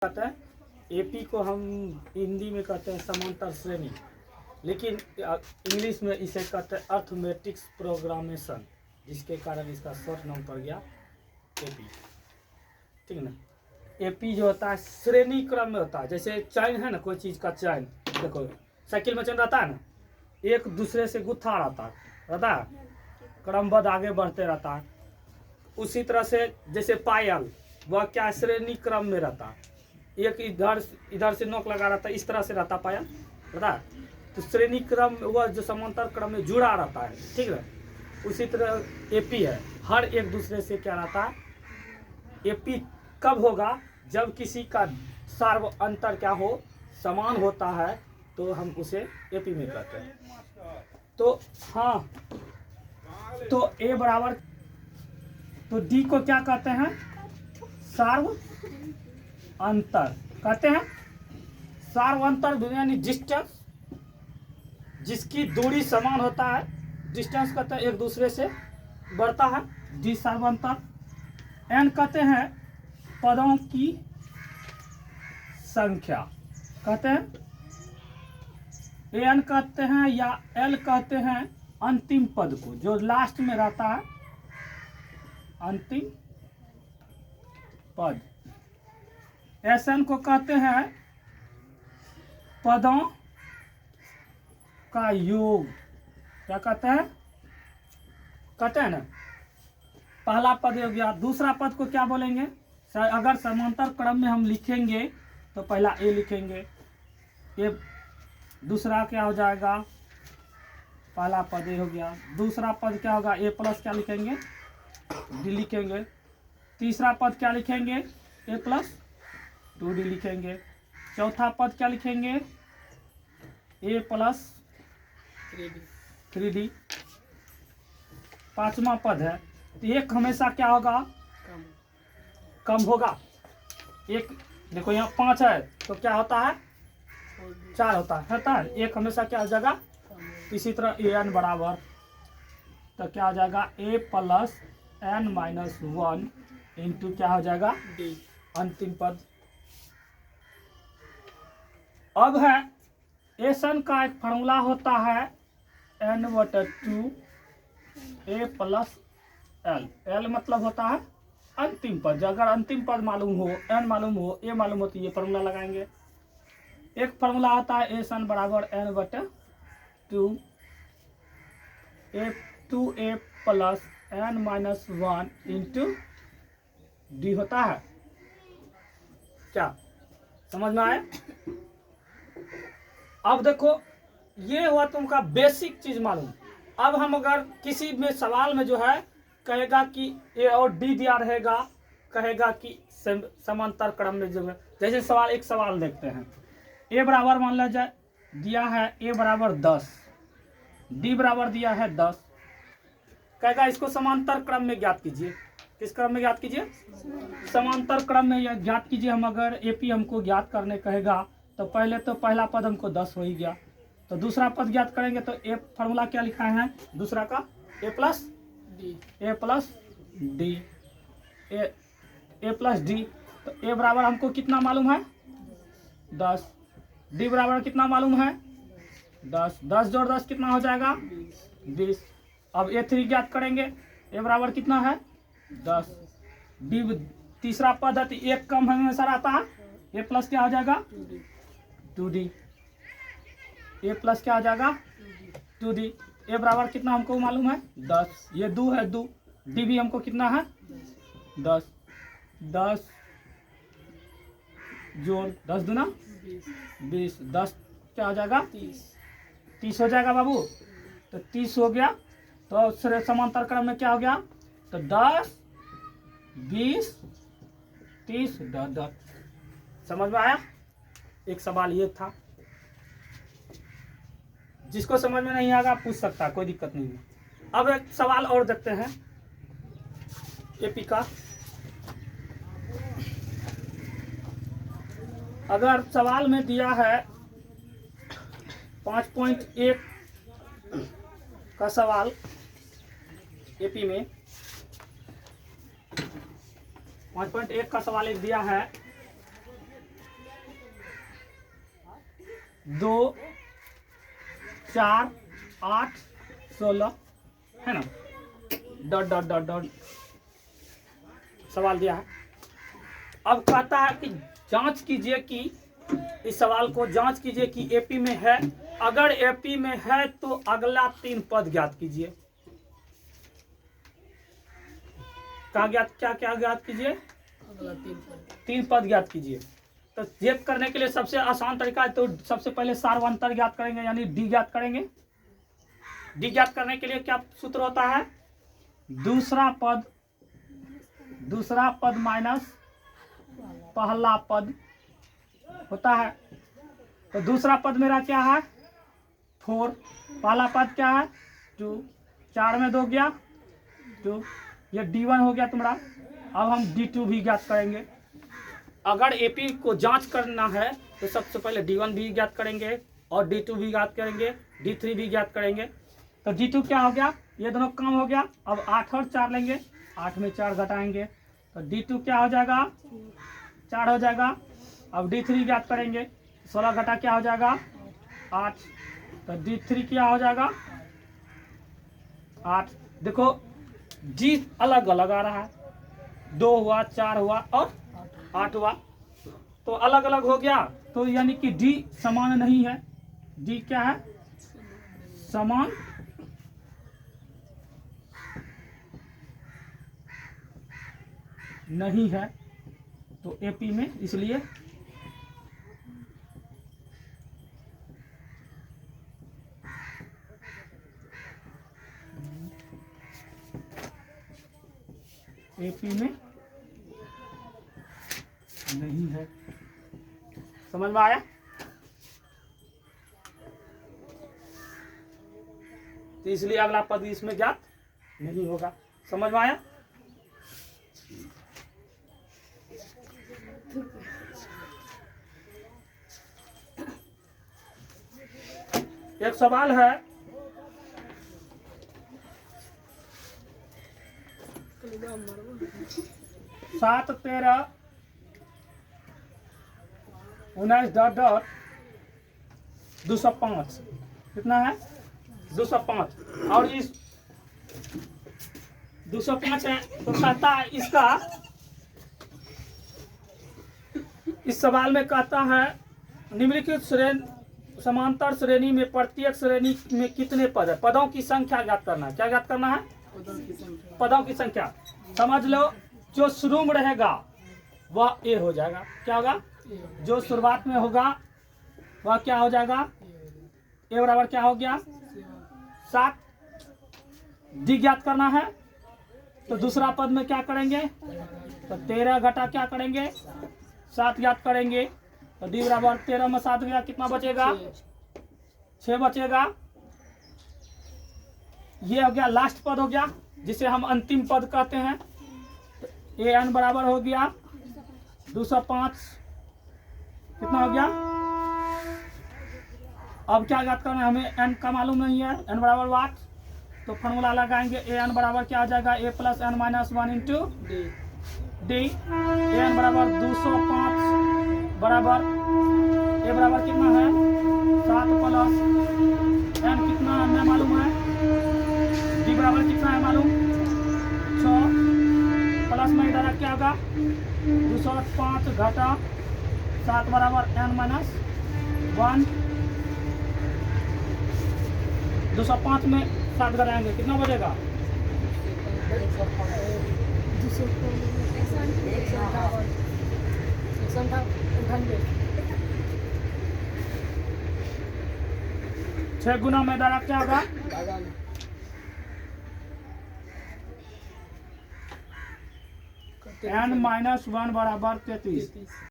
कहते हैं एपी को हम हिंदी में कहते हैं समांतर श्रेणी, लेकिन इंग्लिश में इसे कहते हैं अर्थमेटिक्स प्रोग्रामेशन, जिसके कारण इसका शॉर्ट नाम पड़ गया एपी। ठीक है ना। एपी जो होता है श्रेणी क्रम में होता है। जैसे चैन है ना, कोई चीज़ का चैन, देखो साइकिल में चैन रहता है ना, एक दूसरे से गुत्था रहता है, क्रमबद्ध आगे बढ़ते रहता है। उसी तरह से जैसे पायल, वह क्या श्रेणी क्रम में रहता है, एक इधर से नोक लगा रहता है, इस तरह से रहता पाया रहता है। तो श्रेणी क्रम वह जो समांतर क्रम में जुड़ा रहता है। ठीक है। उसी तरह एपी है, हर एक दूसरे से क्या रहता है। एपी कब होगा? जब किसी का सार्व अंतर क्या हो, समान होता है, तो हम उसे एपी में कहते हैं। तो हाँ, तो ए बराबर, तो डी को क्या कहते हैं? सार्व अंतर कहते हैं। सार्व अंतर यानी डिस्टेंस, जिसकी दूरी समान होता है, डिस्टेंस कहते हैं एक दूसरे से बढ़ता है, डी सार्व अंतर। एन कहते हैं पदों की संख्या कहते हैं, एन कहते हैं, या एल कहते हैं अंतिम पद को, जो लास्ट में रहता है, अंतिम पद। एसएन को कहते हैं पदों का योग। क्या कहते हैं? कहते हैं ना, पहला पद हो गया, दूसरा पद को क्या बोलेंगे? अगर समांतर क्रम में हम लिखेंगे तो पहला ए लिखेंगे, ए दूसरा क्या हो जाएगा? पहला पद ए हो गया, दूसरा पद क्या होगा? ए प्लस क्या लिखेंगे? डी लिखेंगे। तीसरा पद क्या लिखेंगे? ए प्लस 2d लिखेंगे। चौथा पद क्या लिखेंगे? ए प्लस 3d। पांचवा पद है, तो एक हमेशा क्या होगा? कम होगा। एक देखो यहाँ 5 है, तो क्या होता है? 4 होता है। एक हमेशा क्या हो जाएगा? इसी तरह ए एन बराबर, तो क्या हो जाएगा? A plus N minus 1 into क्या हो जाएगा? डी, अंतिम पद। अब है एसन का एक फॉर्मूला होता है n/2 a plus L. L मतलब होता है अंतिम पद। अगर अंतिम पद मालूम हो, n मालूम हो, a मालूम हो, तो ये फॉर्मूला लगाएंगे। एक फॉर्मूला होता है एसन बराबर n/2 2a plus n minus 1 into D होता है। क्या समझ में आए? अब देखो, ये हुआ तुमका बेसिक चीज मालूम। अब हम अगर किसी में सवाल में जो है कहेगा कि ए और डी दिया रहेगा, कहेगा कि समांतर क्रम में जो है, जैसे सवाल, एक सवाल देखते हैं, ए बराबर मान लिया जाए दिया है ए बराबर 10, डी बराबर दिया है 10, कहेगा इसको समांतर क्रम में ज्ञात कीजिए। किस क्रम में ज्ञात कीजिए? समांतर क्रम में यह ज्ञात कीजिए। हम अगर एपी हमको ज्ञात करने कहेगा, तो पहले तो पहला पद हमको 10 हो ही गया, तो दूसरा पद ज्ञात करेंगे, तो ए फॉर्मूला क्या लिखा है दूसरा का? ए प्लस डी, ए प्लस डी, ए प्लस डी। तो ए बराबर हमको कितना मालूम है? 10। डी बराबर कितना मालूम है? 10। 10 जोड़ 10 कितना हो जाएगा? 20। अब ए3 ज्ञात करेंगे, ए बराबर कितना है? 10। डी तीसरा पद है, तो एक कम हमेशा आता है, ए प्लस क्या हो जाएगा? 2d। ए प्लस क्या हो जाएगा? 2d। ए बराबर कितना हमको मालूम है? 10। ये 2 है, 2। डी भी हमको कितना है? 10। 10 जोड़ 10 दूना 20। 10 क्या हो जाएगा? 30 हो जाएगा बाबू। तो 30 हो गया, तो समांतर क्रम में क्या हो गया? तो 10 20 30 10। समझ में आया? एक सवाल ये था। जिसको समझ में नहीं आएगा पूछ सकता, कोई दिक्कत नहीं है। अब एक सवाल और देखते हैं एपी का। अगर सवाल में दिया है 5.1 का सवाल एपी में, 5.1 का सवाल एक दिया है 2 4 8 16 है ना, डॉट डॉट डॉट डॉट सवाल दिया है। अब कहता है कि जांच कीजिए कि इस सवाल को जांच कीजिए कि एपी में है। अगर एपी में है तो अगला 3 पद ज्ञात कीजिए। क्या ज्ञात कीजिए? अगला 3 पद ज्ञात कीजिए। तो ये करने के लिए सबसे आसान तरीका है, तो सबसे पहले सार्वंतर ज्ञात करेंगे, यानी डी ज्ञात करेंगे। डी ज्ञात करने के लिए क्या सूत्र होता है? दूसरा पद माइनस पहला पद होता है। तो दूसरा पद मेरा क्या है? 4, पहला पद क्या है? 2, 4 में 2 गया 2, ये D1 हो गया तुम्हारा। अब हम D2 भी ज्ञात करेंगे। अगर एपी को जांच करना है तो सबसे पहले D1 भी ज्ञात करेंगे और D2 भी ज्ञात करेंगे, D3 भी ज्ञात करेंगे। तो D2 क्या हो गया? ये दोनों कम हो गया। अब 8 और 4 लेंगे, 8 में 4 घटाएंगे तो D2 क्या हो जाएगा? 4 हो जाएगा। अब D3 ज्ञात करेंगे, 16 घटा क्या हो जाएगा? 8। तो D3 क्या हो जाएगा? 8। देखो D अलग अलग आ रहा है, 2 हुआ, 4 हुआ और 8 हुआ, तो अलग अलग हो गया। तो यानी कि D समान नहीं है। D क्या है? समान नहीं है तो एपी में, इसलिए एपी में नहीं है। समझ में आया? तो इसलिए अगला पद इसमें ज्ञात नहीं होगा। समझ में आया? एक सवाल है, सात 13 19 डॉट डॉट 205 कितना है? 205। और इस 205 है तो कहता है इसका, इस सवाल में कहता है निम्नलिखित श्रेणी समांतर श्रेणी में प्रत्येक श्रेणी में कितने पद है? पदों की संख्या ज्ञात करना है। क्या ज्ञात करना है? पदों की संख्या। समझ लो, जो शुरू में रहेगा वह ए हो जाएगा। क्या होगा? जो शुरुआत में होगा वह क्या हो जाएगा? ए बराबर क्या हो गया? 7। डी ज्ञात करना है तो दूसरा पद में क्या करेंगे? तो 13 घटा क्या करेंगे? 7 ज्ञात करेंगे। तो डी बराबर 13 में 7 गया, कितना बचेगा? 6 बचेगा। ये हो गया लास्ट पद हो गया, जिसे हम अंतिम पद कहते हैं। तो ए एन बराबर हो गया 205। कितना हो गया? अब क्या ज्ञात करना है? हमें एन का मालूम नहीं है। एन बराबर 8, तो फॉर्मूला लगाएंगे। ए एन बराबर क्या आ जाएगा? A plus N minus 1 into D. A N बराबर 205 बराबर ए बराबर कितना है? 7 प्लस एन कितना हमें मालूम है? डी बराबर कितना है मालूम? 6 प्लस में इधर क्या होगा? 205 घटा 7 बराबर एन माइनस 1। 205 में 7 घटाएंगे, कितना बचेगा? 6 गुना में इधर क्या होगा? एन माइनस 1 बराबर 33।